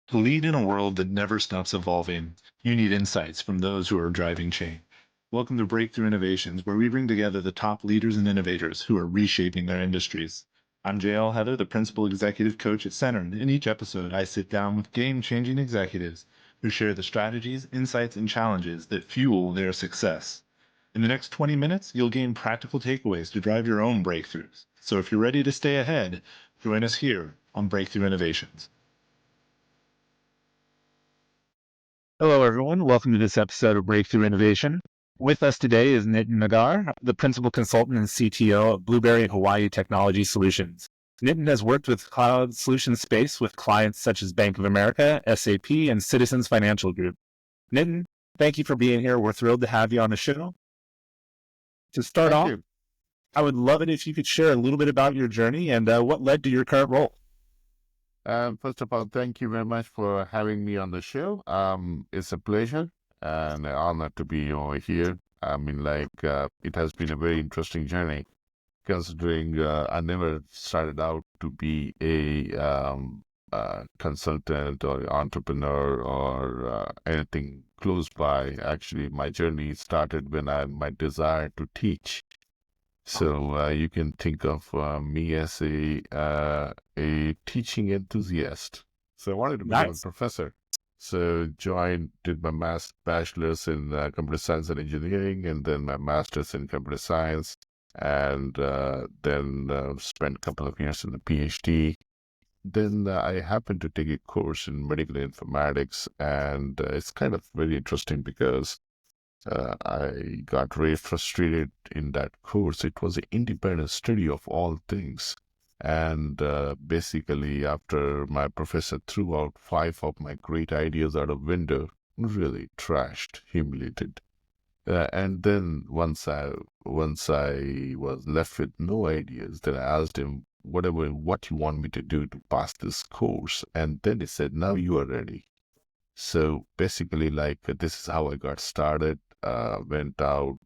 To lead in a world that never stops evolving, you need insights from those who are driving change. Welcome to Breakthrough Innovations, where we bring together the top leaders and innovators who are reshaping their industries. I'm JL Heather, the Principal Executive Coach at Center, and in each episode, I sit down with game changing executives who share the strategies, insights, and challenges that fuel their success. In the next 20 minutes, you'll gain practical takeaways to drive your own breakthroughs. So if you're ready to stay ahead, join us here on Breakthrough Innovations. Hello, everyone. Welcome to this episode of Breakthrough Innovation. With us today is Nitin Nagar, the Principal Consultant and CTO of Blueberry Hawaii Technology Solutions. Nitin has worked with cloud solution space with clients such as Bank of America, SAP, and Citizens Financial Group. Nitin, thank you for being here. We're thrilled to have you on the show. To start Thank off, you. I would love it if you could share a little bit about your journey and what led to your current role. First of all, thank you very much for having me on the show. It's a pleasure and an honor to be over here. It has been a very interesting journey, considering I never started out to be a consultant or entrepreneur or anything close by. Actually, my journey started when my desire to teach. So you can think of me as a teaching enthusiast. So I wanted to become a Nice. professor. So did my bachelor's in computer science and engineering, and then my master's in computer science, and then spent a couple of years in the PhD. Then I happened to take a course in medical informatics, and it's kind of very interesting because I got very frustrated in that course. It was an independent study of all things. And basically, after my professor threw out 5 of my great ideas out of window, really trashed, humiliated. And then once I was left with no ideas, then I asked him, what you want me to do to pass this course? And then he said, now you are ready. So basically, this is how I got started. Went out,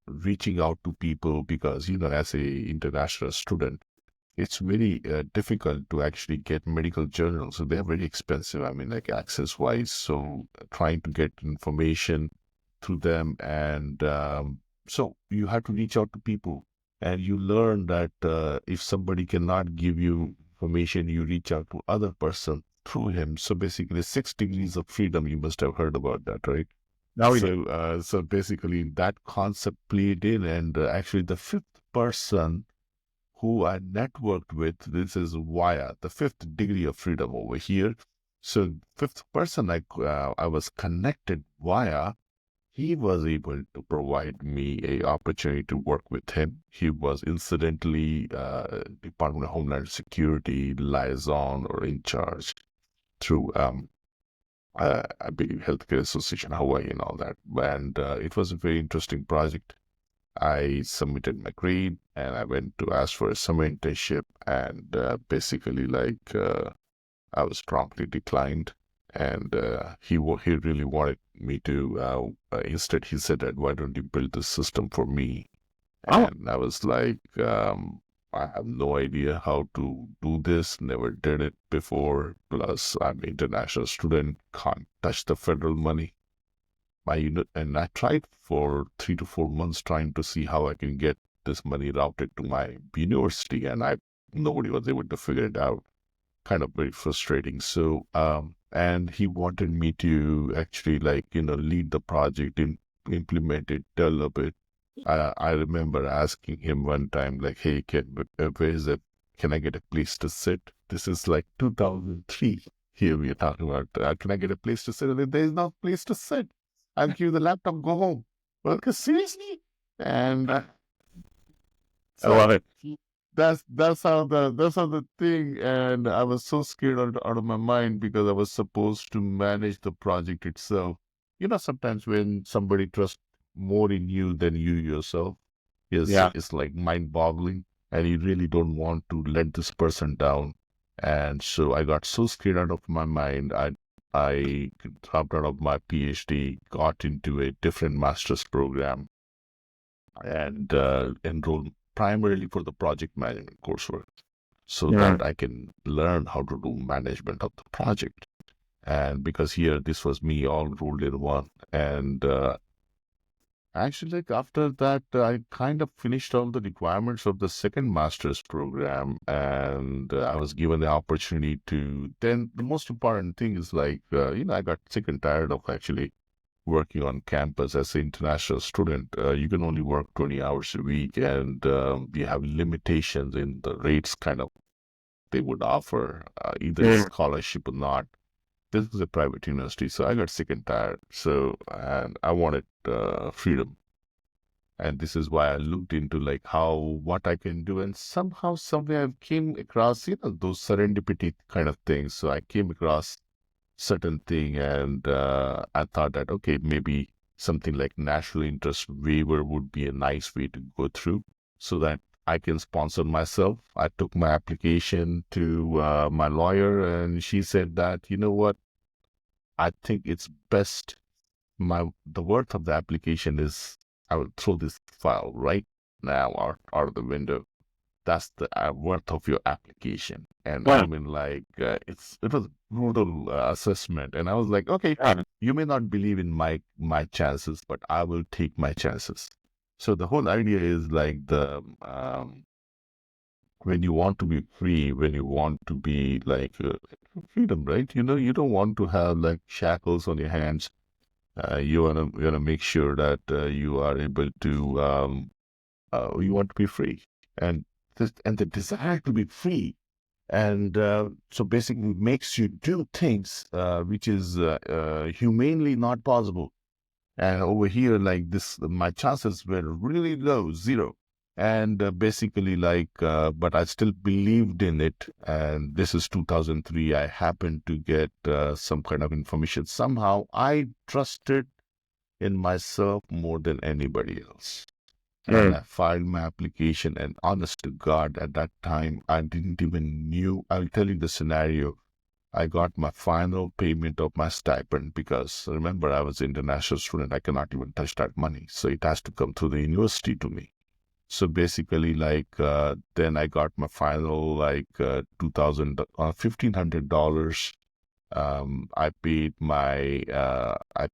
reaching out to people because, as a international student, it's very difficult to actually get medical journals. So they're very expensive. I mean, like access wise. So trying to get information through them. And so you have to reach out to people. And you learn that if somebody cannot give you information, you reach out to other person through him. So basically, 6 degrees of freedom. You must have heard about that, right? Now we do. So basically, that concept played in, and actually, the fifth person who I networked with, this is via the fifth degree of freedom over here. So fifth person I was connected via, he was able to provide me a opportunity to work with him. He was incidentally Department of Homeland Security liaison or in charge through I believe Healthcare Association Hawaii and all that. And it was a very interesting project. I submitted my grade and I went to ask for a summer internship, and I was promptly declined. And he really wanted me to. Instead, he said that why don't you build this system for me? Oh, And I was like, I have no idea how to do this, never did it before. Plus, I'm an international student, can't touch the federal money. My unit, and I tried for 3 to 4 months trying to see how I can get this money routed to my university, and nobody was able to figure it out. Kind of very frustrating. So, and he wanted me to actually lead the project and implement it, develop it. I remember asking him one time, like, hey, where is it? Can I get a place to sit? This is like 2003. Here we are talking about, can I get a place to sit? And there is no place to sit. I'll give you the laptop, go home. Well, seriously? And I love so it. that's how the thing. And I was so scared out of my mind because I was supposed to manage the project itself. Sometimes when somebody trusts more in you than you yourself, Yeah. it's like mind-boggling, and you really don't want to let this person down. And so I got so scared out of my mind. I dropped out of my PhD, got into a different master's program, and enrolled primarily for the project management coursework so Yeah. that I can learn how to do management of the project. And because here, this was me all rolled in one. And actually, like after that, I kind of finished all the requirements of the second master's program, and I was given the opportunity to. Then the most important thing is like, I got sick and tired of actually working on campus as an international student. You can only work 20 hours a week, and you have limitations in the rates kind of they would offer, either scholarship or not. This is a private university, so I got sick and tired. So, and I wanted freedom. And this is why I looked into like what I can do. And somehow, somewhere I came across, those serendipity kind of things. So I came across certain thing, and I thought that, okay, maybe something like national interest waiver would be a nice way to go through so that I can sponsor myself. I took my application to my lawyer, and she said that, you know what, I think it's best the worth of the application is, I will throw this file right now out of the window. That's the worth of your application. And I mean, like, it was a brutal assessment. And I was like, okay, you may not believe in my chances, but I will take my chances. So the whole idea is like when you want to be free, when you want to be like freedom, right? You don't want to have like shackles on your hands. You wanna make sure that you are able to you want to be free, and the desire to be free, and so basically makes you do things which is humanely not possible. And over here, like this, my chances were really low, zero. And basically, like, but I still believed in it. And this is 2003. I happened to get some kind of information. Somehow I trusted in myself more than anybody else. And I filed my application, and honest to God, at that time, I didn't even knew. I'll tell you the scenario. I got my final payment of my stipend because remember, I was an international student. I cannot even touch that money. So it has to come through the university to me. So basically, like, then I got my final, like, $1,500. I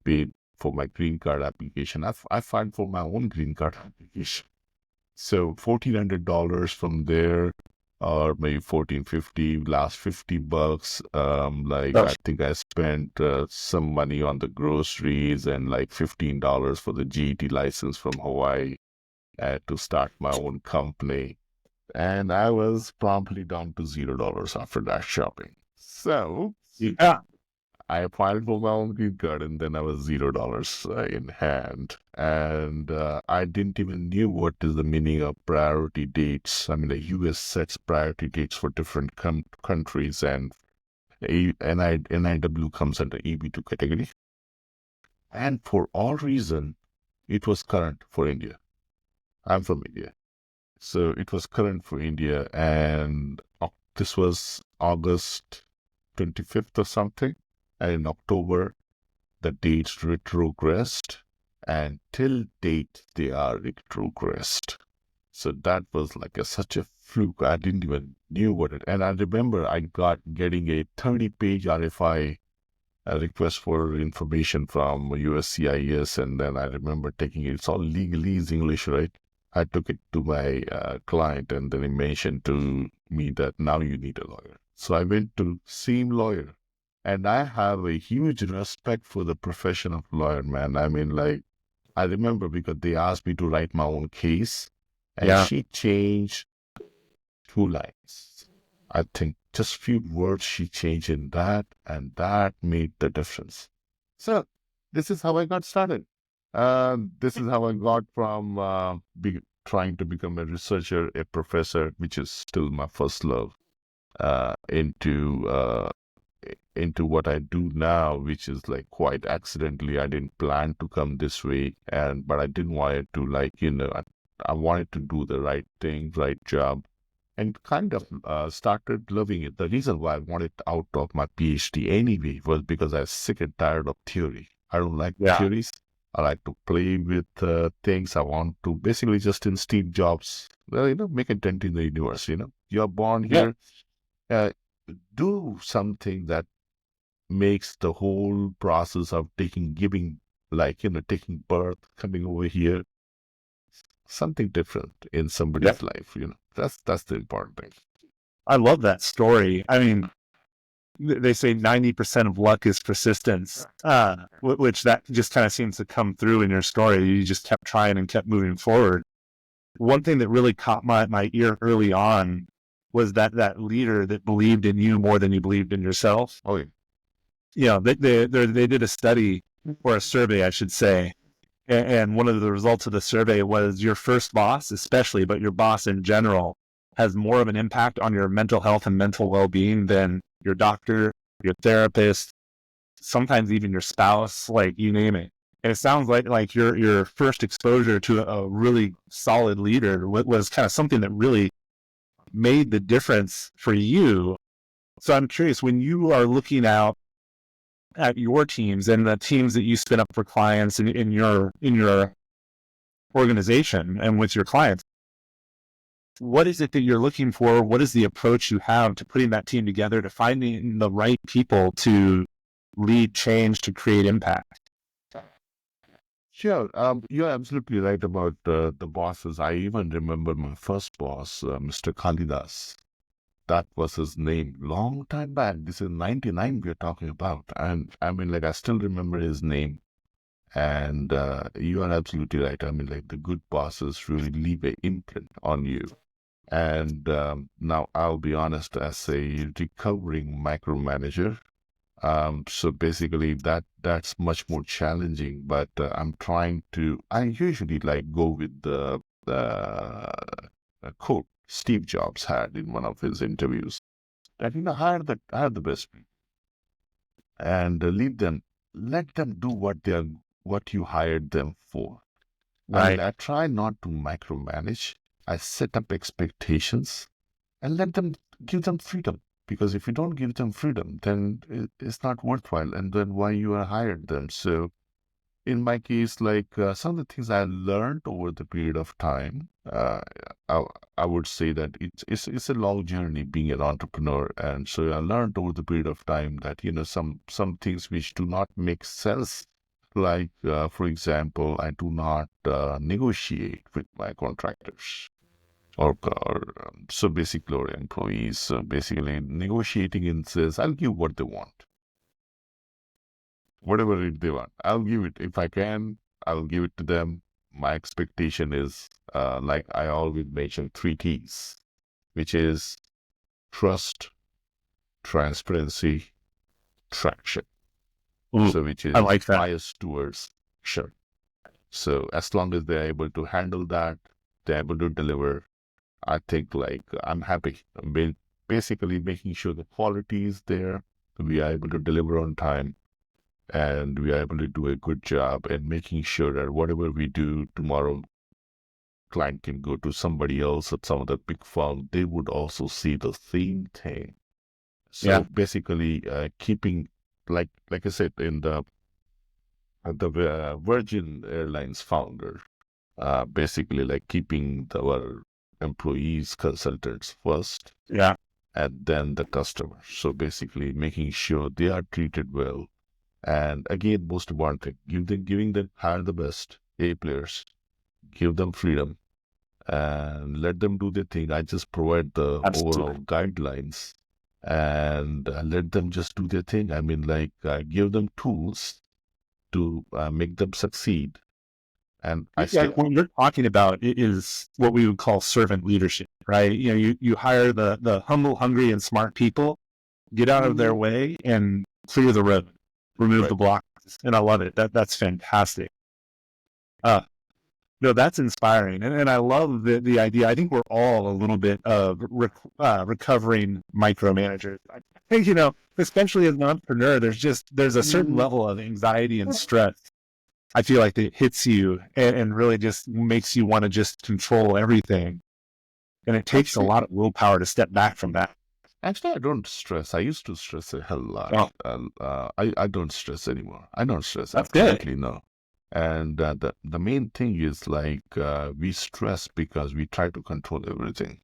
paid for my green card application. I filed for my own green card application. So $1,400 from there, or maybe 1450, last $50. Like I think I spent some money on the groceries and like $15 for the GET license from Hawaii to start my own company. And I was promptly down to $0 after that shopping. So I applied for my own green card, and then I was $0 in hand. And I didn't even knew what is the meaning of priority dates. I mean, the US sets priority dates for different countries, and NIW comes under EB2 category. And for all reason, it was current for India. I'm from India. So it was current for India, and this was August 25th or something. And in October, the dates retrogressed, and till date they are retrogressed. So that was like such a fluke. I didn't even knew what it. And I remember I getting a 30-page RFI request for information from USCIS, and then I remember taking it. It's all legalese English, right? I took it to my client, and then he mentioned to me that now you need a lawyer. So I went to same lawyer. And I have a huge respect for the profession of lawyer, man. I mean, like, I remember because they asked me to write my own case, and she changed 2 lines. I think just few words she changed in that, and that made the difference. So this is how I got started. This is how I got from trying to become a researcher, a professor, which is still my first love, into what I do now, which is like quite accidentally. I didn't plan to come this way, but I didn't want it to I wanted to do the right thing, right job, and kind of started loving it. The reason why I wanted out of my PhD anyway was because I was sick and tired of theory. I don't like theories. I like to play with things. I want to basically just in Steve Jobs, make a dent in the universe. You're born here. Uh, do something that makes the whole process of giving, taking birth, coming over here, something different in Yep. somebody's life. That's the important thing. I love that story. I mean, they say 90% of luck is persistence, which that just kind of seems to come through in your story. You just kept trying and kept moving forward. One thing that really caught my ear early on was that leader that believed in you more than you believed in yourself. Oh, yeah. They did a study or a survey, I should say. And one of the results of the survey was your first boss, especially, but your boss in general, has more of an impact on your mental health and mental well-being than your doctor, your therapist, sometimes even your spouse, like you name it. And it sounds like your first exposure to a really solid leader was kind of something that really made the difference for you. So I'm curious, when you are looking out at your teams and the teams that you spin up for clients in your organization and with your clients, what is it that you're looking for? What is the approach you have to putting that team together, to finding the right people to lead change, to create impact? Sure. You're absolutely right about the bosses. I even remember my first boss, Mr. Kalidas. That was his name. Long time back. This is 99 we're talking about. And I mean, I still remember his name. And you are absolutely right. I mean, the good bosses really leave an imprint on you. And now I'll be honest, as a recovering micromanager, so basically that's much more challenging, but I usually go with the quote Steve Jobs had in one of his interviews. That, hire the best people and let them do what you hired them for. I mean, Right. I try not to micromanage. I set up expectations and give them freedom. Because if you don't give them freedom, then it's not worthwhile. And then why you are hired them? So in my case, some of the things I learned over the period of time, I, I would say that it's a long journey being an entrepreneur. And so I learned over the period of time that, some things which do not make sense. For example, I do not negotiate with my contractors so basically our employees. So basically negotiating in says, I'll give what they want, whatever they want. I'll give it. If I can, I'll give it to them. My expectation is, like I always mention, 3 T's, which is trust, transparency, traction. Ooh, So which I is like that. biased towards sure. So as long as they're able to handle that, they're able to deliver, I think I'm happy. Basically making sure the quality is there, we are able to deliver on time, and we are able to do a good job, and making sure that whatever we do tomorrow, client can go to somebody else at some other big firm, they would also see the same thing. So Yeah. basically, keeping like I said in the Virgin Airlines founder, basically keeping our employees, consultants first, Yeah. and then the customer. So basically making sure they are treated well. And again, most important thing, giving them, hire the best A players, give them freedom and let them do their thing. I just provide the overall Absolutely. guidelines and let them just do their thing. I mean, give them tools to make them succeed. And I Yeah, stay what on. you're talking about is what we would call servant leadership, right? You hire the humble, hungry, and smart people, get out of their Mhm. way, and clear the road, remove Right. the blocks. And I love it. That's fantastic. Uh, no, that's inspiring, and I love the idea. I think we're all a little bit of recovering micromanagers. I think especially as an entrepreneur, there's a certain Mhm. level of anxiety and stress. I feel like it hits you and really just makes you want to just control everything. And it takes a Actually, lot of willpower to step back from that. Actually, I don't stress. I used to stress a hell lot. Oh, I don't stress anymore. I don't stress. that's good. Absolutely no. And the main thing is we stress because we try to control everything.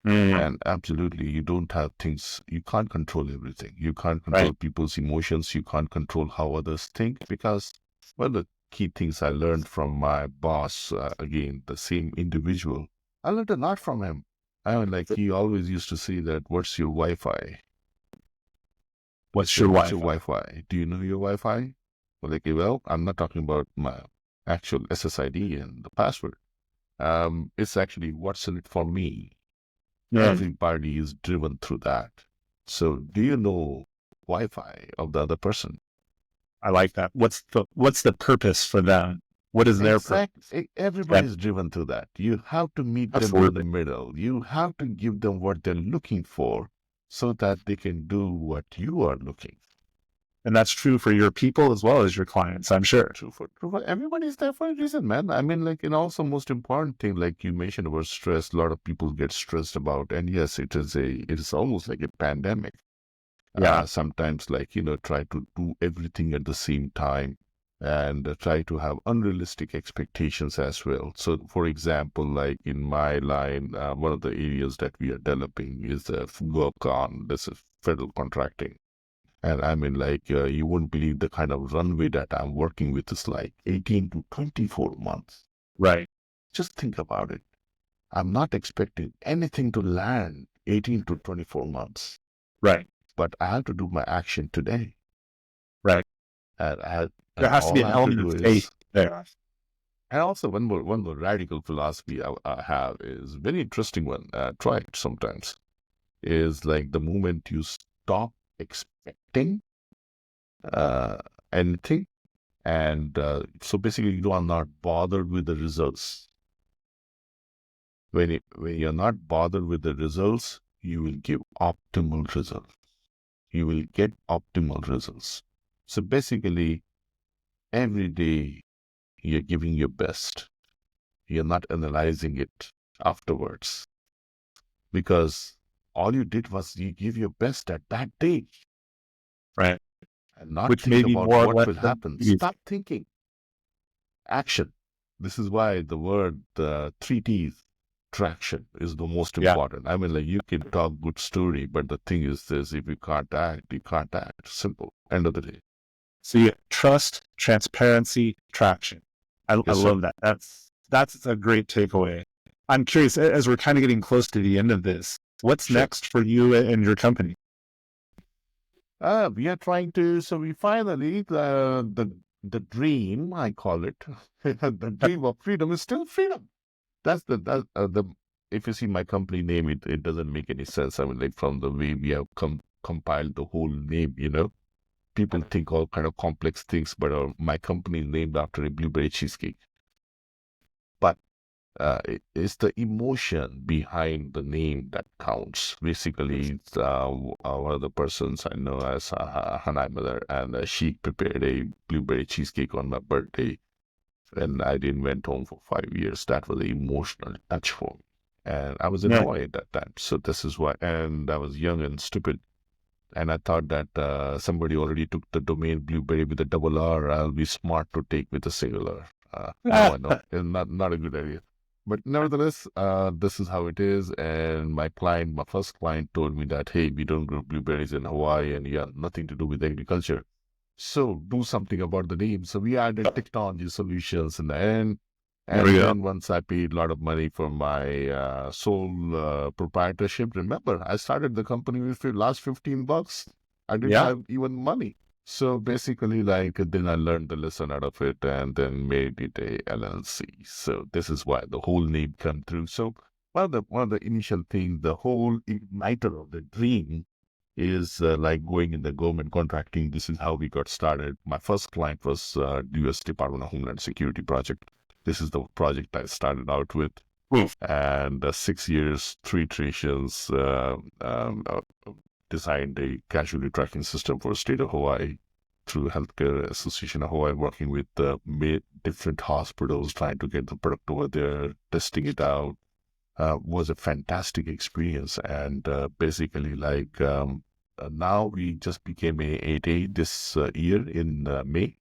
Mm, And absolutely, you don't have things, you can't control everything. You can't right. control people's emotions. You can't control how others think because, well, the key things I learned from my boss, again, the same individual, I learned a lot from him. I mean, like he always used to say that, what's your Wi-Fi? I What's said, your what's your Wi-Fi? Wi-Fi? Do you know your Wi-Fi? Well, like, well, I'm not talking about my actual SSID and the password. It's actually what's in it for me. Mm, Everybody is driven through that. So, do you know Wi-Fi of the other person? I like that. What's the purpose for them? What is their purpose? Exactly. Everybody Yeah, is driven through that. You have to meet them in the absolutely. middle. You have to give them what they're looking for so that they can do what you are looking. And that's true for your people as well as your clients, I'm sure. True for everybody's there for a reason, man. I mean, like, and also most important thing, like you mentioned about stress, a lot of people get stressed about, and yes, it is almost like a pandemic. Yeah, Sometimes, like, try to do everything at the same time and try to have unrealistic expectations as well. So, for example, like in my line, one of the areas that we are developing is work on this is federal contracting. And I mean, like, you wouldn't believe the kind of runway that I'm working with is like 18 to 24 months. right, Just think about it. I'm not expecting anything to land 18 to 24 months, right, but I have to do my action today. right. There And has to be all an I have to element do of faith is, there. and also one more radical philosophy I have is very interesting one. Try it sometimes. Is like the moment you stop expecting uh, anything. And so basically, you are not bothered with the results. When you're not bothered with the results, you will give optimal results. You will get optimal results. So basically, every day you're giving your best. You're not analyzing it afterwards because all you did was you give your best at that day Right. and not Which think may be about more or what less will than happen. you. Stop thinking. Action. This is why the word three T's, traction, is the most Yeah. important. I mean, like you can talk good story, but the thing is this: if you can't act, you can't act. Simple. End of the day. So you trust, transparency, traction. I Yes, sir. love that. That's a great takeaway. I'm curious, as we're kind of getting close to the end of this, what's Sure. next for you and your company? We are trying to. So we finally the dream, I call it, the dream of freedom is still freedom. That's the. If you see my company name, it doesn't make any sense. I mean, like from the way we have compiled the whole name, people think all kind of complex things, but my company is named after a blueberry cheesecake. But it's the emotion behind the name that counts. Basically, it's, one of the persons I know as Hanai Mother, and she prepared a blueberry cheesecake on my birthday. When I didn't went home for 5 years, that was an emotional touch for me. And I was a Yeah. boy at that time. So this is why, and I was young and stupid. And I thought that somebody already took the domain blueberry with a double R. I'll be smart to take with a singular. Now I know it's not a good idea. But nevertheless, this is how it is. And my first client told me that, hey, we don't grow blueberries in Hawaii and you have nothing to do with agriculture. So do something about the name. So we added technology solutions in the end. There we And go. then once I paid a lot of money for my sole proprietorship, remember, I started the company with the last 15 bucks. I didn't Yeah. have even money. So basically, like, then I learned the lesson out of it and then made it a LLC. So this is why the whole name come through. So one of the initial things, the whole igniter of the dream is like going in the government contracting. This is how we got started. My first client was U.S. Department of Homeland Security project. This is the project I started out with, Oof. and 6 years, three iterations, designed a casualty tracking system for the state of Hawaii through Healthcare Association of Hawaii, working with different hospitals, trying to get the product over there, testing it out. Was a fantastic experience, and basically, like, now we just became a 8A this year in May.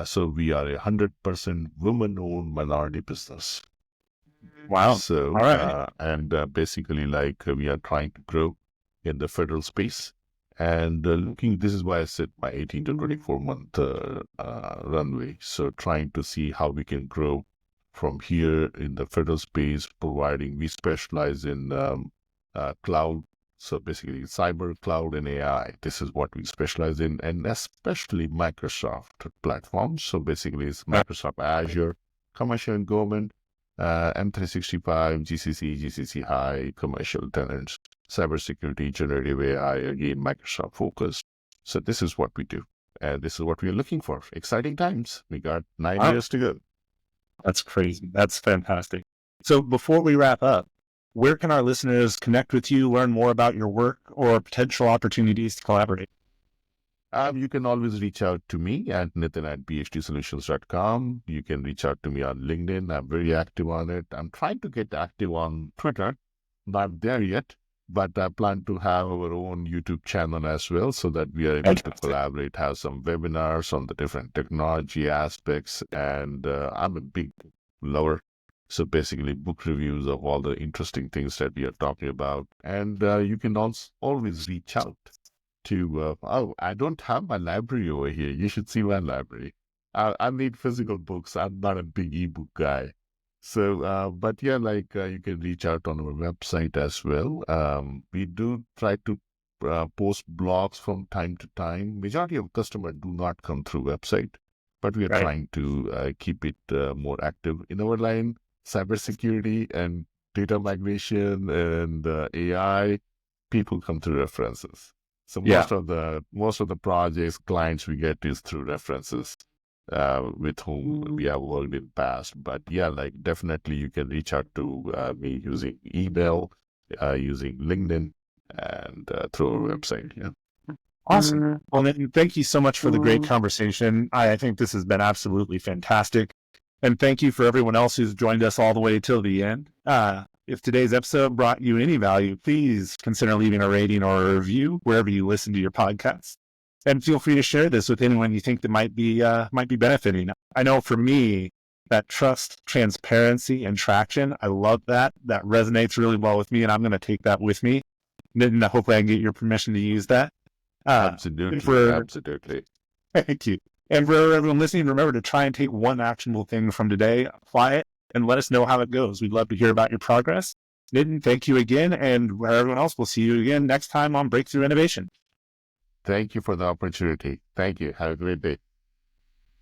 So we are 100% women-owned minority business. Wow. So, All right. basically, like we are trying to grow in the federal space. And this is why I said my 18 to 24 month runway. So, trying to see how we can grow from here in the federal space, providing we specialize in cloud. So, basically, cyber, cloud, and AI. This is what we specialize in, and especially Microsoft platforms. So, basically, it's Microsoft Azure, commercial and government, M365, GCC, GCC High, commercial tenants, cybersecurity, generative AI, again, Microsoft focused. So this is what we do. And this is what we're looking for. Exciting times. We got 9 years to go. That's crazy. That's fantastic. So before we wrap up, where can our listeners connect with you, learn more about your work, or potential opportunities to collaborate? You can always reach out to me at nitin@phdsolutions.com. You can reach out to me on LinkedIn. I'm very active on it. I'm trying to get active on Twitter. Not there yet, but I plan to have our own YouTube channel as well so that we are able to collaborate, have some webinars on the different technology aspects. And I'm a big lover. So basically, book reviews of all the interesting things that we are talking about. And you can also always reach out to, I don't have my library over here. You should see my library. I need physical books. I'm not a big ebook guy. So, but yeah, like you can reach out on our website as well. We do try to post blogs from time to time. Majority of customers do not come through website, but we are trying to keep it more active in our line. Cybersecurity and data migration and AI, people come through references. So most of the projects clients we get is through references with whom we have worked in past. But yeah, like definitely you can reach out to me using email, using LinkedIn, and through our website. Yeah. Awesome. Well, Nitin, thank you so much for the great conversation. I think this has been absolutely fantastic. And thank you for everyone else who's joined us all the way till the end. If today's episode brought you any value, please consider leaving a rating or a review wherever you listen to your podcasts. And feel free to share this with anyone you think that might be benefiting. I know for me, that trust, transparency, and traction, I love that. That resonates really well with me, and I'm going to take that with me. Nitin, hopefully I can get your permission to use that. Absolutely. Thank you. And for everyone listening, remember to try and take one actionable thing from today, apply it, and let us know how it goes. We'd love to hear about your progress. Nitin, thank you again. And everyone else, we'll see you again next time on Breakthrough Innovation. Thank you for the opportunity. Thank you. Have a great day.